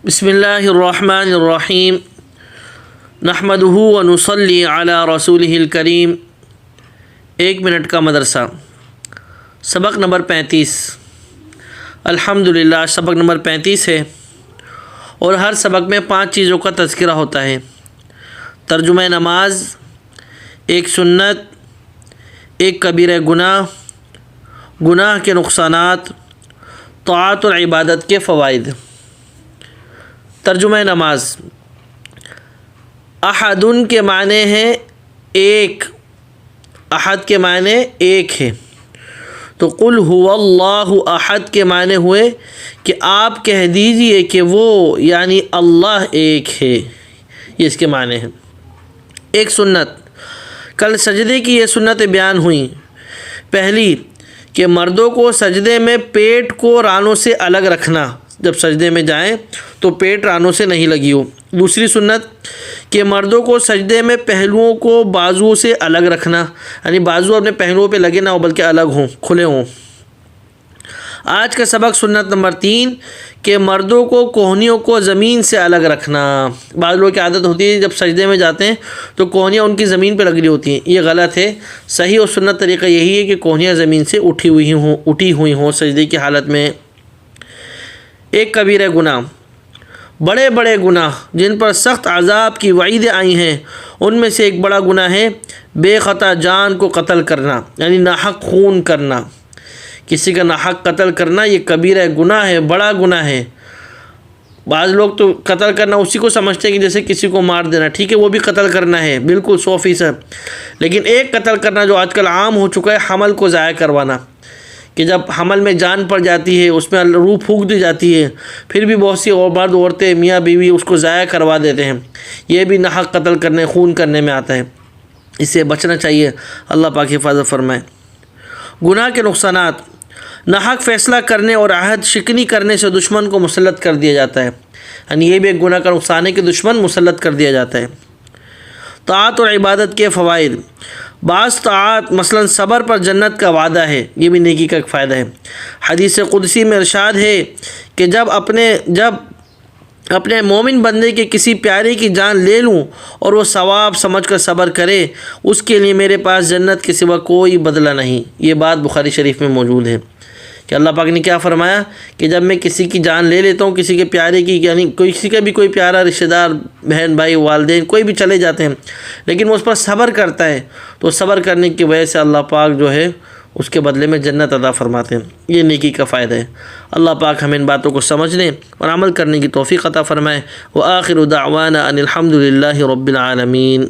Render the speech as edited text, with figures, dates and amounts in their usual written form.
بسم اللہ الرحمن الرحیم نحمدہ ونصلی علی رسولہ الکریم۔ 1 منٹ کا مدرسہ، سبق نمبر 35۔ الحمدللہ سبق نمبر 35 ہے، اور ہر سبق میں 5 چیزوں کا تذکرہ ہوتا ہے: ترجمہ نماز، ایک سنت، ایک کبیرہ گناہ، گناہ کے نقصانات، طاعت اور عبادت کے فوائد۔ ترجمہ نماز۔ احدن کے معنی ہے ایک، احد کے معنی ایک ہے، تو قل هو اللہ احد کے معنی ہوئے کہ آپ کہہ دیجئے کہ وہ یعنی اللہ ایک ہے، یہ اس کے معنی ہیں۔ ایک سنت، کل سجدے کی یہ سنتیں بیان ہوئیں۔ پہلی کہ مردوں کو سجدے میں پیٹ کو رانوں سے الگ رکھنا، جب سجدے میں جائیں تو پیٹ رانوں سے نہیں لگی ہو۔ دوسری سنت کہ مردوں کو سجدے میں پہلوؤں کو بازوؤں سے الگ رکھنا، یعنی بازو اپنے پہلوؤں پہ لگے نہ ہو بلکہ الگ ہوں، کھلے ہوں۔ آج کا سبق سنت نمبر 3 کہ مردوں کو کوہنیوں کو زمین سے الگ رکھنا۔ بعض لوگوں کی عادت ہوتی ہے جب سجدے میں جاتے ہیں تو کوہنیاں ان کی زمین پہ لگ رہی ہوتی ہیں، یہ غلط ہے۔ صحیح اور سنت طریقہ یہی ہے کہ کوہنیاں زمین سے اٹھی ہوئی ہوں سجدے کی حالت میں۔ ایک کبیرہ گناہ، بڑے بڑے گناہ جن پر سخت عذاب کی وعیدیں آئی ہیں، ان میں سے ایک بڑا گناہ ہے بے خطا جان کو قتل کرنا، یعنی ناحق خون کرنا، کسی کا ناحق قتل کرنا۔ یہ کبیرہ گناہ ہے، بڑا گناہ ہے۔ بعض لوگ تو قتل کرنا اسی کو سمجھتے ہیں کہ جیسے کسی کو مار دینا، ٹھیک ہے وہ بھی قتل کرنا ہے، بالکل 100%۔ لیکن ایک قتل کرنا جو آج کل عام ہو چکا ہے، حمل کو ضائع کروانا، کہ جب حمل میں جان پڑ جاتی ہے، اس میں روح پھونک دی جاتی ہے، پھر بھی بہت سی مرد عورتیں میاں بیوی اس کو ضائع کروا دیتے ہیں، یہ بھی ناحق قتل کرنے، خون کرنے میں آتا ہے۔ اس سے بچنا چاہیے، اللہ پاک حفاظت فرمائے۔ گناہ کے نقصانات، ناحق فیصلہ کرنے اور عہد شکنی کرنے سے دشمن کو مسلط کر دیا جاتا ہے، یعنی یہ بھی ایک گناہ کا نقصان ہے کہ دشمن مسلط کر دیا جاتا ہے۔ طاعت اور عبادت کے فوائد، بعض طاعت مثلا صبر پر جنت کا وعدہ ہے، یہ بھی نیکی کا ایک فائدہ ہے۔ حدیث قدسی میں ارشاد ہے کہ جب اپنے مومن بندے کے کسی پیارے کی جان لے لوں اور وہ ثواب سمجھ کر صبر کرے، اس کے لیے میرے پاس جنت کے سوا کوئی بدلہ نہیں۔ یہ بات بخاری شریف میں موجود ہے کہ اللہ پاک نے کیا فرمایا کہ جب میں کسی کی جان لے لیتا ہوں، کسی کے پیارے کی، یعنی کسی کا بھی کوئی پیارا رشتہ دار، بہن بھائی والدین کوئی بھی چلے جاتے ہیں، لیکن وہ اس پر صبر کرتا ہے، تو صبر کرنے کی وجہ سے اللہ پاک جو ہے اس کے بدلے میں جنت عطا فرماتے ہیں۔ یہ نیکی کا فائدہ ہے۔ اللہ پاک ہمیں ان باتوں کو سمجھنے اور عمل کرنے کی توفیق عطا فرمائے۔ وآخر دعوانا ان الحمد للہ رب العالمین۔